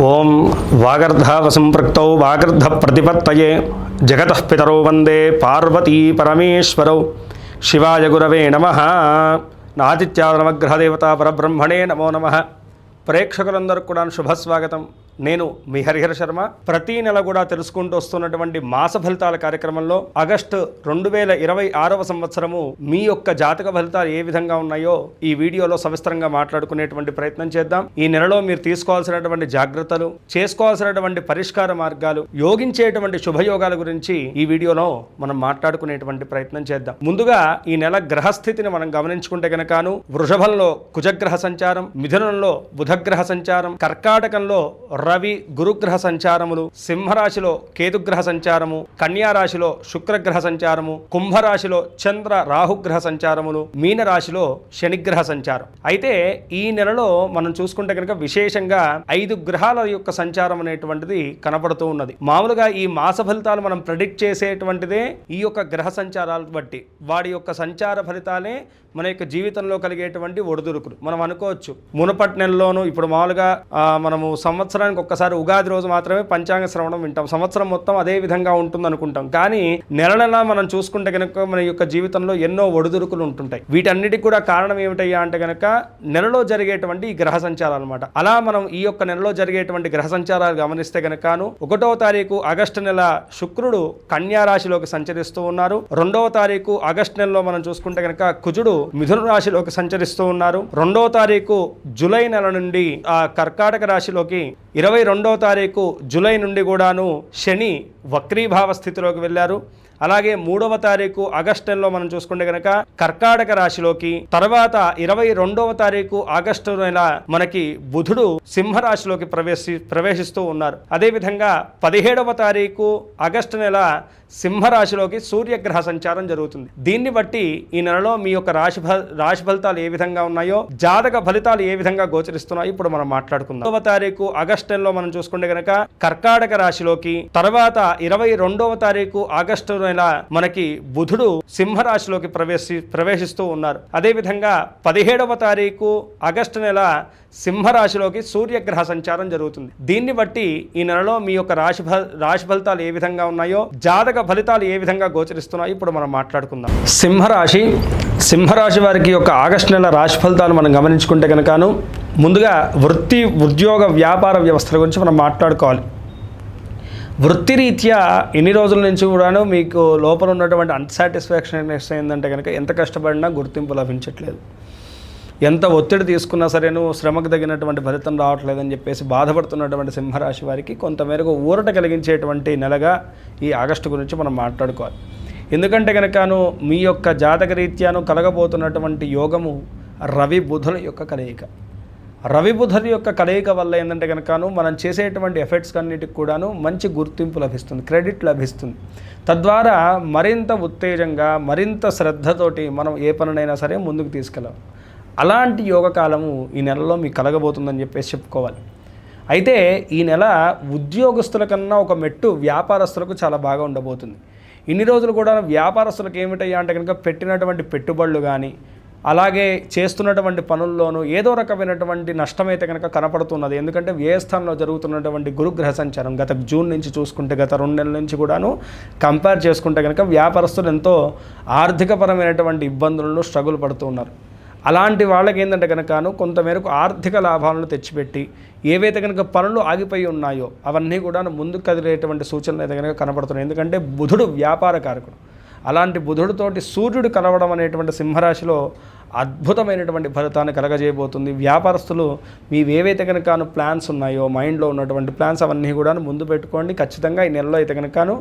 ఓం వాగర్ధావసంపృక్తౌ వాగర్ధ ప్రతిపత్తయే జగతః పితరౌ వందే పార్వతీ పరమేశ్వరౌ. శివాయ గురవే నమః. నాదిత్యాయ నవగ్రహదేవత పరబ్రహ్మణే నమో నమః. ప్రేక్షకులందరికీ కూడా శుభస్వాగతం. నేను మీ హరిహర శర్మ. ప్రతి నెల కూడా తెలుసుకుంటూ వస్తున్నటువంటి మాస ఫలితాల కార్యక్రమంలో ఆగస్టు 2026 సంవత్సరము మీ యొక్క జాతక ఫలితాలు ఏ విధంగా ఉన్నాయో ఈ వీడియోలో సవిస్తరంగా మాట్లాడుకునేటువంటి ప్రయత్నం చేద్దాం. ఈ నెలలో మీరు తీసుకోవాల్సినటువంటి జాగ్రత్తలు, చేసుకోవాల్సినటువంటి పరిష్కార మార్గాలు, యోగించేటువంటి శుభయోగాల గురించి ఈ వీడియోలో మనం మాట్లాడుకునేటువంటి ప్రయత్నం చేద్దాం. ముందుగా ఈ నెల గ్రహస్థితిని మనం గమనించుకుంటే గనకాను వృషభంలో కుజగ్రహ సంచారం, మిథునంలో బుధగ్రహ సంచారం, కర్కాటకంలో రవి గురుగ్రహ సంచారములు, సింహరాశిలో కేతుగ్రహ సంచారము, కన్యారాశిలో శుక్రగ్రహ సంచారము, కుంభరాశిలో చంద్ర రాహుగ్రహ సంచారములు, మీనరాశిలో శనిగ్రహ సంచారం. అయితే ఈ నెలలో మనం చూసుకుంటే కనుక విశేషంగా 5 గ్రహాల యొక్క సంచారం అనేటువంటిది కనపడుతూ ఉన్నది. మామూలుగా ఈ మాస ఫలితాలు మనం ప్రెడిక్ట్ చేసేటువంటిదే ఈ యొక్క గ్రహ సంచారాలను బట్టి. వాడి యొక్క సంచార ఫలితాలే మన యొక్క జీవితంలో కలిగేటువంటి ఒడిదుడుకులు. మనం అనుకోవచ్చు మునుపటి నెలలోనూ ఇప్పుడు మామూలుగా మనము సంవత్సరానికి ఒక్కసారి ఉగాది రోజు మాత్రమే పంచాంగ శ్రవణం వింటాం, సంవత్సరం మొత్తం అదే విధంగా ఉంటుంది అనుకుంటాం. కానీ నెల నెల మనం చూసుకుంటే కనుక మన యొక్క జీవితంలో ఎన్నో ఒడిదుడుకులు ఉంటుంటాయి. వీటన్నిటికి కూడా కారణం ఏమిటయ్యా అంటే కనుక నెలలో జరిగేటువంటి ఈ గ్రహ సంచారాలు అనమాట. అలా మనం ఈ యొక్క నెలలో జరిగేటువంటి గ్రహ సంచారాలు గమనిస్తే కనుకను 1వ తారీఖు ఆగస్టు నెల శుక్రుడు కన్యా రాశిలోకి సంచరిస్తూ ఉన్నారు. 2వ తారీఖు ఆగస్టు నెలలో మనం చూసుకుంటే కనుక కుజుడు మిథున రాశిలోకి సంచరిస్తూ ఉన్నారు. 2వ తారీఖు జూలై నెల నుండి కర్కాటక రాశిలోకి, 22వ తారీఖు జూలై నుండి కూడాను శని వక్రీభావ స్థితిలోకి వెళ్ళారు. అలాగే 3వ తారీఖు ఆగస్టు నెలలో మనం చూసుకుంటే కనుక కర్కాటక రాశిలోకి, తర్వాత 22వ తారీఖు ఆగస్టు నెల మనకి బుధుడు సింహరాశిలోకి ప్రవేశిస్తూ ఉన్నారు. అదేవిధంగా 17వ తారీఖు ఆగస్టు నెల సింహరాశిలోకి సూర్యగ్రహ సంచారం జరుగుతుంది. దీన్ని బట్టి ఈ నెలలో మీ యొక్క రాశి ఫలితాలు ఏ విధంగా ఉన్నాయో, జాతక ఫలితాలు ఏ విధంగా గోచరిస్తున్నాయో ఇప్పుడు మనం మాట్లాడుకుందాం. 1వ తారీఖు ఆగస్టు నెలలో మనం చూసుకుంటే కనుక కర్కాటక రాశిలోకి, తర్వాత 22వ తారీఖు ఆగస్టు నెల మనకి బుధుడు సింహరాశిలోకి ప్రవేశిస్తూ ఉన్నారు. అదేవిధంగా 17వ తారీఖు ఆగస్టు నెల సింహరాశిలోకి సూర్యగ్రహ సంచారం జరుగుతుంది. దీన్ని బట్టి ఈ నెలలో మీ యొక్క రాశి ఫలితాలు ఏ విధంగా ఉన్నాయో, జాతక ఫలితాలు ఏ విధంగా గోచరిస్తున్నాయో ఇప్పుడు మనం మాట్లాడుకుందాం. సింహరాశి వారికి యొక్క ఆగస్టు నెల రాశి ఫలితాలు మనం గమనించుకుంటే కనుకను ముందుగా వృత్తి, ఉద్యోగ, వ్యాపార వ్యవస్థల గురించి మనం మాట్లాడుకోవాలి. వృత్తిరీత్యా ఎన్ని రోజుల నుంచి కూడాను మీకు లోపల ఉన్నటువంటి అన్సాటిస్ఫాక్షన్ ఏంటంటే కనుక ఎంత కష్టపడినా గుర్తింపు లభించట్లేదు, ఎంత ఒత్తిడి తీసుకున్నా సరేను శ్రమకు తగినటువంటి ఫలితం రావట్లేదని చెప్పేసి బాధపడుతున్నటువంటి సింహరాశి వారికి కొంతమేరకు ఊరట కలిగించేటువంటి నెలగా ఈ ఆగస్టు గురించి మనం మాట్లాడుకోవాలి. ఎందుకంటే కనుకను మీ యొక్క జాతక రీత్యాను కలగబోతున్నటువంటి యోగము రవి బుధుల యొక్క కలయిక. రవి బుధుల యొక్క కలయిక వల్ల ఏంటంటే కనుకను మనం చేసేటువంటి ఎఫర్ట్స్ అన్నిటికి కూడాను మంచి గుర్తింపు లభిస్తుంది, క్రెడిట్ లభిస్తుంది. తద్వారా మరింత ఉత్తేజంగా, మరింత శ్రద్ధతోటి మనం ఏ పనునైనా సరే ముందుకు తీసుకెళ్ళాం. అలాంటి యోగకాలము ఈ నెలలో మీకు కలగబోతుందని చెప్పేసి చెప్పుకోవాలి. అయితే ఈ నెల ఉద్యోగస్తుల కన్నా ఒక మెట్టు వ్యాపారస్తులకు చాలా బాగా ఉండబోతుంది. ఇన్ని రోజులు కూడా వ్యాపారస్తులకు ఏమిటయ్యా అంటే కనుక పెట్టినటువంటి పెట్టుబడులు కానీ, అలాగే చేస్తున్నటువంటి పనుల్లోనూ ఏదో రకమైనటువంటి నష్టమైతే కనుక కనపడుతున్నది. ఎందుకంటే వ్యయస్థానంలో జరుగుతున్నటువంటి గురుగ్రహ సంచారం గత జూన్ నుంచి చూసుకుంటే, గత 2 నెలల నుంచి కూడాను కంపేర్ చేసుకుంటే కనుక వ్యాపారస్తులు ఎంతో ఆర్థికపరమైనటువంటి ఇబ్బందులను స్ట్రగుల్ పడుతూ ఉన్నారు. అలాంటి వాళ్ళకి ఏంటంటే కనుకను కొంతమేరకు ఆర్థిక లాభాలను తెచ్చిపెట్టి ఏవైతే కనుక పనులు ఆగిపోయి ఉన్నాయో అవన్నీ కూడా ముందుకు కదిలేటువంటి సూచనలు అయితే కనుక కనపడుతున్నాయి. ఎందుకంటే బుధుడు వ్యాపార కారకుడు. అలాంటి బుధుడితోటి సూర్యుడు కలవడం అనేటువంటి సింహరాశిలో అద్భుతమైనటువంటి ఫలితాన్ని కలగజేయబోతుంది. వ్యాపారస్తులు మీవేవైతే కనుక ప్లాన్స్ ఉన్నాయో, మైండ్లో ఉన్నటువంటి ప్లాన్స్ అవన్నీ కూడా ముందు పెట్టుకోండి. ఖచ్చితంగా ఈ నెలలో అయితే కనుకను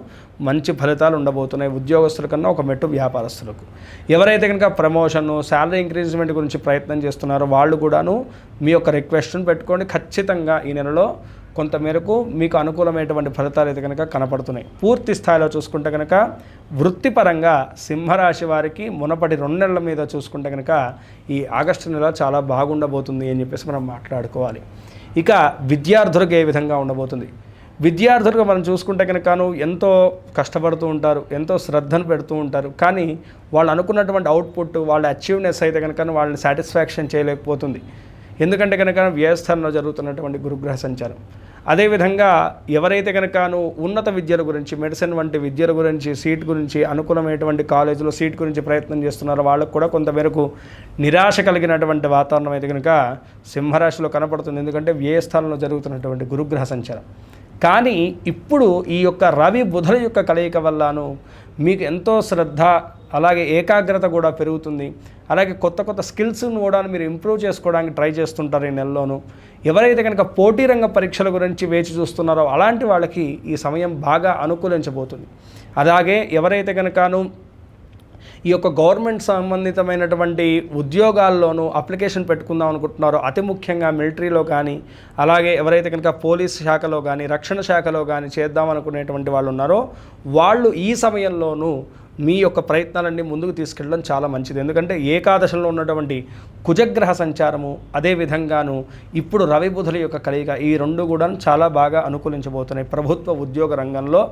మంచి ఫలితాలు ఉండబోతున్నాయి. ఉద్యోగస్తుల కన్నా ఒక మెట్టు వ్యాపారస్తులకు. ఎవరైతే కనుక ప్రమోషన్, శాలరీ ఇంక్రీజ్మెంట్ గురించి ప్రయత్నం చేస్తున్నారో వాళ్ళు కూడాను మీ యొక్క రిక్వెస్ట్ను పెట్టుకోండి. ఖచ్చితంగా ఈ నెలలో కొంతమేరకు మీకు అనుకూలమైనటువంటి ఫలితాలు అయితే కనుక కనపడుతున్నాయి. పూర్తి స్థాయిలో చూసుకుంటే కనుక వృత్తిపరంగా సింహరాశి వారికి మునపటి 2 నెలల మీద చూసుకుంటే కనుక ఈ ఆగస్టు నెల చాలా బాగుండబోతుంది అని చెప్పేసి మనం మాట్లాడుకోవాలి. ఇక విద్యార్థులకు ఏ విధంగా ఉండబోతుంది? విద్యార్థులుగా మనం చూసుకుంటే కనుకను ఎంతో కష్టపడుతూ ఉంటారు, ఎంతో శ్రద్ధను పెడుతూ ఉంటారు. కానీ వాళ్ళు అనుకున్నటువంటి అవుట్పుట్, వాళ్ళ అచీవ్నెస్ అయితే కనుక వాళ్ళని సాటిస్ఫాక్షన్ చేయలేకపోతుంది. ఎందుకంటే కనుక వ్యయస్థానంలో జరుగుతున్నటువంటి గురుగ్రహ సంచారం. అదేవిధంగా ఎవరైతే కనుకను ఉన్నత విద్యల గురించి, మెడిసిన్ వంటి విద్యల గురించి, సీట్ గురించి, అనుకూలమైనటువంటి కాలేజీలో సీట్ గురించి ప్రయత్నం చేస్తున్నారో వాళ్ళకు కూడా కొంతమేరకు నిరాశ కలిగినటువంటి వాతావరణం అయితే కనుక సింహరాశిలో కనపడుతుంది. ఎందుకంటే వ్యయస్థానంలో జరుగుతున్నటువంటి గురుగ్రహ సంచారం. కానీ ఇప్పుడు ఈ యొక్క రవి బుధుల యొక్క కలయిక వల్లను మీకు ఎంతో శ్రద్ధ, అలాగే ఏకాగ్రత కూడా పెరుగుతుంది. అలాగే కొత్త కొత్త స్కిల్స్ను కూడా మీరు ఇంప్రూవ్ చేసుకోవడానికి ట్రై చేస్తుంటారు ఈ నెలలోనూ. ఎవరైతే కనుక పోటీ రంగ పరీక్షల గురించి వేచి చూస్తున్నారో అలాంటి వాళ్ళకి ఈ సమయం బాగా అనుకూలించబోతుంది. అలాగే ఎవరైతే కనుకను ఈ యొక్క గవర్నమెంట్ సంబంధితమైనటువంటి ఉద్యోగాల్లోనూ అప్లికేషన్ పెట్టుకుందాం అనుకుంటున్నారో, అతి ముఖ్యంగా మిలిటరీలో కానీ, అలాగే ఎవరైతే కనుక పోలీస్ శాఖలో కానీ, రక్షణ శాఖలో కానీ చేద్దాం అనుకునేటువంటి వాళ్ళు ఉన్నారో వాళ్ళు ఈ సమయంలోనూ మీ యొక్క ప్రయత్నాలన్నీ ముందుకు తీసుకెళ్ళడం చాలా మంచిది. ఎందుకంటే ఏకాదశంలో ఉన్నటువంటి కుజగ్రహ సంచారము, అదేవిధంగాను ఇప్పుడు రవి బుధుల యొక్క కలయిక, ఈ రెండు కూడా చాలా బాగా అనుకూలించబోతున్నాయి. ప్రభుత్వ ఉద్యోగ రంగంలో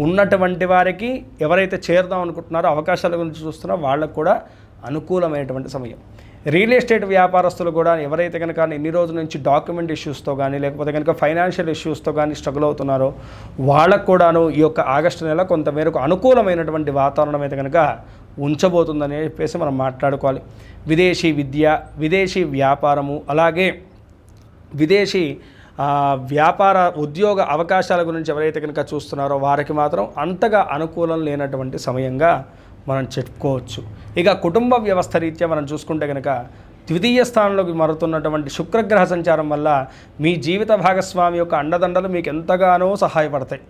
ఉన్నటువంటి వారికి ఎవరైతే చేరదాం అనుకుంటున్నారో, అవకాశాల గురించి చూస్తున్నారో వాళ్ళకు కూడా అనుకూలమైనటువంటి సమయం. రియల్ ఎస్టేట్ వ్యాపారస్తులు కూడా ఎవరైతే కనుక ఇన్ని రోజుల నుంచి డాక్యుమెంట్ ఇష్యూస్తో కానీ, లేకపోతే కనుక ఫైనాన్షియల్ ఇష్యూస్తో కానీ స్ట్రగుల్ అవుతున్నారో వాళ్ళకు కూడాను ఈ యొక్క ఆగస్టు నెల కొంతమేరకు అనుకూలమైనటువంటి వాతావరణం అయితే కనుక ఉంచబోతుందని చెప్పేసి మనం మాట్లాడుకోవాలి. విదేశీ విద్య, విదేశీ వ్యాపారము, అలాగే విదేశీ వ్యాపార ఉద్యోగ అవకాశాల గురించి ఎవరైతే కనుక చూస్తున్నారో వారికి మాత్రం అంతగా అనుకూలం లేనటువంటి సమయంగా మనం చెప్పుకోవచ్చు. ఇక కుటుంబ వ్యవస్థ రీత్యా మనం చూసుకుంటే కనుక ద్వితీయ స్థానంలోకి మారుతున్నటువంటి శుక్రగ్రహ సంచారం వల్ల మీ జీవిత భాగస్వామి యొక్క అండదండలు మీకు ఎంతగానో సహాయపడతాయి.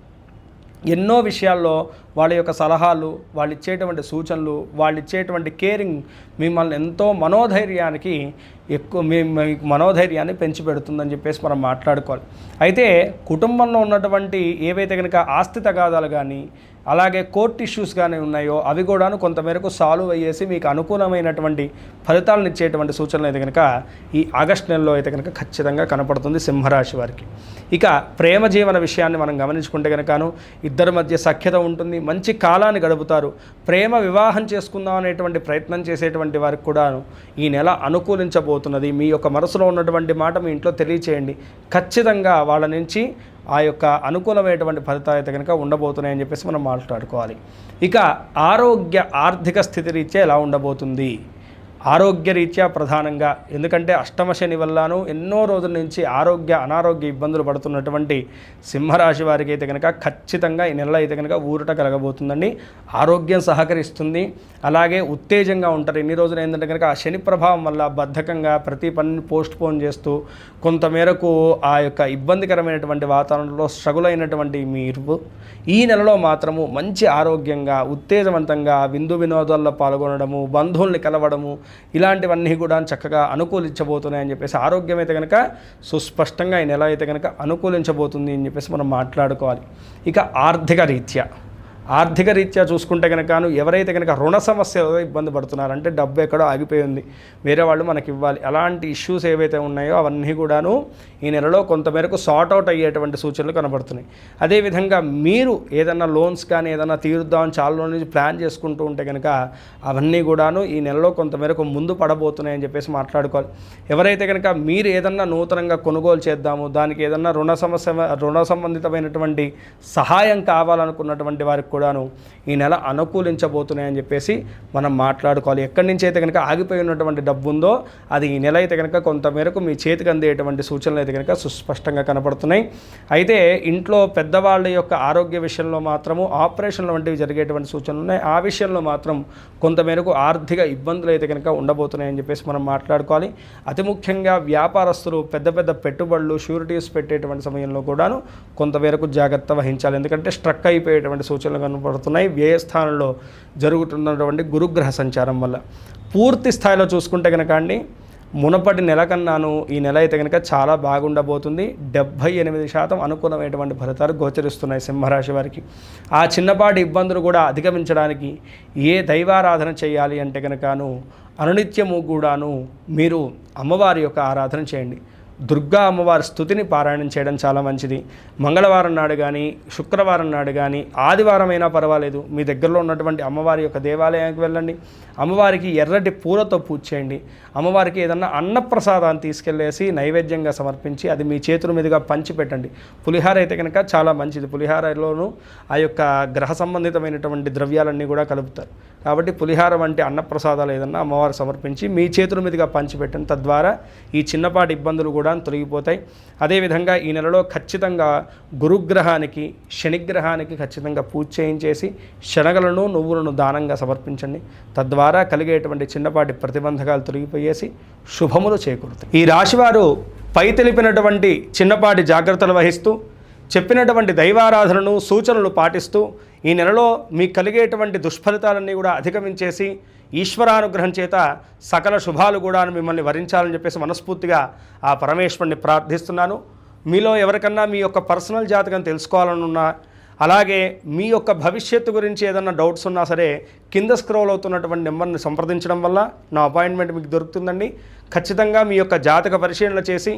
ఎన్నో విషయాల్లో వాళ్ళ యొక్క సలహాలు, వాళ్ళు ఇచ్చేటువంటి సూచనలు, వాళ్ళు ఇచ్చేటువంటి కేరింగ్ మిమ్మల్ని ఎంతో మనోధైర్యానికి మీకు మనోధైర్యాన్ని పెంచిపెడుతుందని చెప్పేసి మనం మాట్లాడుకోవాలి. అయితే కుటుంబంలో ఉన్నటువంటి ఏవైతే కనుక ఆస్తి తగాదాలు కానీ, అలాగే కోర్టు ఇష్యూస్ కానీ ఉన్నాయో అవి కూడాను కొంతమేరకు సాల్వ్ అయ్యేసి మీకు అనుకూలమైనటువంటి ఫలితాలను ఇచ్చేటువంటి సూచనలు అయితే కనుక ఈ ఆగస్టు నెలలో అయితే కనుక ఖచ్చితంగా కనపడుతుంది సింహరాశి వారికి. ఇక ప్రేమ జీవన విషయాన్ని మనం గమనించుకుంటే కనుకను ఇద్దరి మధ్య సఖ్యత ఉంటుంది, మంచి కాలాన్ని గడుపుతారు. ప్రేమ వివాహం చేసుకుందాం అనేటువంటి ప్రయత్నం చేసేటువంటి వారికి కూడాను ఈ నెల అనుకూలించబోతున్నది. మీ యొక్క మనసులో ఉన్నటువంటి మాట మీ ఇంట్లో తెలియచేయండి. ఖచ్చితంగా వాళ్ళ నుంచి ఆ యొక్క అనుకూలమైనటువంటి ఫలితాలు అయితే కనుక ఉండబోతున్నాయని చెప్పేసి మనం మాట్లాడుకోవాలి. ఇక ఆర్థిక స్థితి రీత్యా ఎలా ఉండబోతుంది? ఆరోగ్యరీత్యా ప్రధానంగా, ఎందుకంటే అష్టమ శని వల్లను ఎన్నో రోజుల నుంచి అనారోగ్య ఇబ్బందులు పడుతున్నటువంటి సింహరాశి వారికి అయితే కనుక ఖచ్చితంగా ఈ నెలలో అయితే కనుక ఊరట కలగబోతుందండి. ఆరోగ్యం సహకరిస్తుంది, అలాగే ఉత్తేజంగా ఉంటారు. ఇన్ని రోజులు ఏంటంటే కనుక ఆ శని ప్రభావం వల్ల బద్ధకంగా ప్రతి పనిని పోస్ట్ పోన్ చేస్తూ కొంతమేరకు ఆ యొక్క ఇబ్బందికరమైనటువంటి వాతావరణంలో స్ట్రగుల్ అయినటువంటి మీరు ఈ నెలలో మాత్రము మంచి ఆరోగ్యంగా, ఉత్తేజవంతంగా విందు వినోదాల్లో పాల్గొనడము, బంధువుల్ని కలవడము, ఇలాంటివన్నీ కూడా చక్కగా అనుకూలించబోతున్నాయని చెప్పేసి ఆరోగ్యం అయితే కనుక సుస్పష్టంగా ఈ నెల అయితే కనుక అనుకూలించబోతుంది అని చెప్పేసి మనం మాట్లాడుకోవాలి. ఇక ఆర్థిక రీత్యా చూసుకుంటే కనుక ఎవరైతే కనుక రుణ సమస్యలో ఇబ్బంది పడుతున్నారంటే డబ్బు ఎక్కడో ఆగిపోయింది, వేరే వాళ్ళు మనకి ఇవ్వాలి, అలాంటి ఇష్యూస్ ఏవైతే ఉన్నాయో అవన్నీ కూడాను ఈ నెలలో కొంతమేరకు సార్ట్ అవుట్ అయ్యేటువంటి సూచనలు కనబడుతున్నాయి. అదేవిధంగా మీరు ఏదైనా లోన్స్ కానీ ఏదైనా తీరుద్దామని చాలా రోజుల నుంచి ప్లాన్ చేసుకుంటూ ఉంటే కనుక అవన్నీ కూడాను ఈ నెలలో కొంతమేరకు ముందు పడబోతున్నాయని చెప్పేసి మాట్లాడుకోవాలి. ఎవరైతే కనుక మీరు ఏదన్నా నూతనంగా కొనుగోలు చేద్దాము, దానికి ఏదన్నా రుణ సంబంధితమైనటువంటి సహాయం కావాలనుకున్నటువంటి వారికి కూడాను ఈ నెల అనుకూలించబోతున్నాయని చెప్పేసి మనం మాట్లాడుకోవాలి. ఎక్కడి నుంచి అయితే కనుక ఆగిపోయి ఉన్నటువంటి డబ్బు ఉందో అది ఈ నెల అయితే కనుక కొంతమేరకు మీ చేతికి అందేటువంటి సూచనలు అయితే కనుక సుస్పష్టంగా కనపడుతున్నాయి. అయితే ఇంట్లో పెద్దవాళ్ళ యొక్క ఆరోగ్య విషయంలో మాత్రము ఆపరేషన్ల వంటివి జరిగేటువంటి సూచనలు ఉన్నాయి. ఆ విషయంలో మాత్రం కొంతమేరకు ఆర్థిక ఇబ్బందులు అయితే కనుక ఉండబోతున్నాయని చెప్పేసి మనం మాట్లాడుకోవాలి. అతి ముఖ్యంగా వ్యాపారస్తులు పెద్ద పెట్టుబడులు, షూరిటీస్ పెట్టేటువంటి సమయంలో కూడాను కొంతమేరకు జాగ్రత్త వహించాలి. ఎందుకంటే స్ట్రక్ అయిపోయేటువంటి సూచనలు కనపడుతున్నాయి వ్యయస్థానంలో జరుగుతున్నటువంటి గురుగ్రహ సంచారం వల్ల. పూర్తి స్థాయిలో చూసుకుంటే కనుక అండి మునపటి నెల కన్నాను ఈ నెల అయితే కనుక చాలా బాగుండబోతుంది. 78% అనుకూలమైనటువంటి ఫలితాలు గోచరిస్తున్నాయి సింహరాశి వారికి. ఆ చిన్నపాటి ఇబ్బందులు కూడా అధిగమించడానికి ఏ దైవారాధన చేయాలి అంటే కనుకను అనునిత్యము కూడాను మీరు అమ్మవారి యొక్క ఆరాధన చేయండి. దుర్గా అమ్మవారి స్తుతిని పారాయణం చేయడం చాలా మంచిది. మంగళవారం నాడు కానీ, శుక్రవారం నాడు కానీ, ఆదివారం అయినా పర్వాలేదు, మీ దగ్గరలో ఉన్నటువంటి అమ్మవారి యొక్క దేవాలయానికి వెళ్ళండి. అమ్మవారికి ఎర్రటి పూలతో పూజ చేయండి. అమ్మవారికి ఏదన్నా అన్నప్రసాదాన్ని తీసుకెళ్ళేసి నైవేద్యంగా సమర్పించి అది మీ చేతుల మీదుగా పంచిపెట్టండి. పులిహార అయితే కనుక చాలా మంచిది. పులిహారలోనూ ఆ యొక్క గ్రహ సంబంధితమైనటువంటి ద్రవ్యాలన్నీ కూడా కలుపుతారు. కాబట్టి పులిహార వంటి అన్నప్రసాదాలు ఏదన్నా అమ్మవారికి సమర్పించి మీ చేతుల మీదుగా పంచిపెట్టండి. తద్వారా ఈ చిన్నపాటి ఇబ్బందులు కూడా తొలగిపోతాయి. అదేవిధంగా ఈ నెలలో ఖచ్చితంగా గురుగ్రహానికి, శనిగ్రహానికి ఖచ్చితంగా పూజ చేయించేసి శనగలను, నువ్వులను దానంగా సమర్పించండి. తద్వారా కలిగేటువంటి చిన్నపాటి ప్రతిబంధకాలు తొలగిపోయేసి శుభములు చేకూరుతాయి. ఈ రాశివారు పై తెలిపినటువంటి చిన్నపాటి జాగ్రత్తలు వహిస్తూ చెప్పినటువంటి దైవారాధనను, సూచనలు పాటిస్తూ ఈ నెలలో మీకు కలిగేటువంటి దుష్ఫలితాలన్నీ కూడా అధిగమించేసి ఈశ్వరానుగ్రహం చేత సకల శుభాలు కూడా మిమ్మల్ని వరించాలని చెప్పేసి మనస్ఫూర్తిగా ఆ పరమేశ్వరుని ప్రార్థిస్తున్నాను. మీలో ఎవరికన్నా మీ యొక్క పర్సనల్ జాతకం తెలుసుకోవాలనున్నా, అలాగే మీ యొక్క భవిష్యత్తు గురించి ఏదన్నా డౌట్స్ ఉన్నా సరే కింద స్క్రోల్ అవుతున్నటువంటి నెంబర్ని సంప్రదించడం వల్ల నా అపాయింట్మెంట్ మీకు దొరుకుతుందండి. ఖచ్చితంగా మీ యొక్క జాతక పరిశీలన చేసి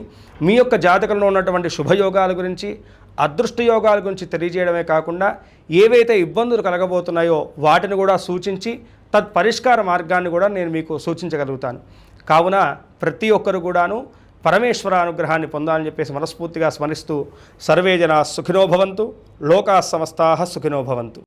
మీ యొక్క జాతకంలో ఉన్నటువంటి శుభయోగాల గురించి, అదృష్ట యోగాల గురించి తెలియజేయడమే కాకుండా ఏవైతే ఇబ్బందులు కలగబోతున్నాయో వాటిని కూడా సూచించి తత్పరిష్కార మార్గాన్ని కూడా నేను మీకు సూచించగలుగుతాను. కావున ప్రతి ఒక్కరు కూడాను పరమేశ్వర అనుగ్రహాన్ని పొందాలని చెప్పేసి మనస్ఫూర్తిగా స్మరిస్తూ సర్వే జనా సుఖినో భవంతు, లోకా సమస్తాః సుఖినో భవంతు.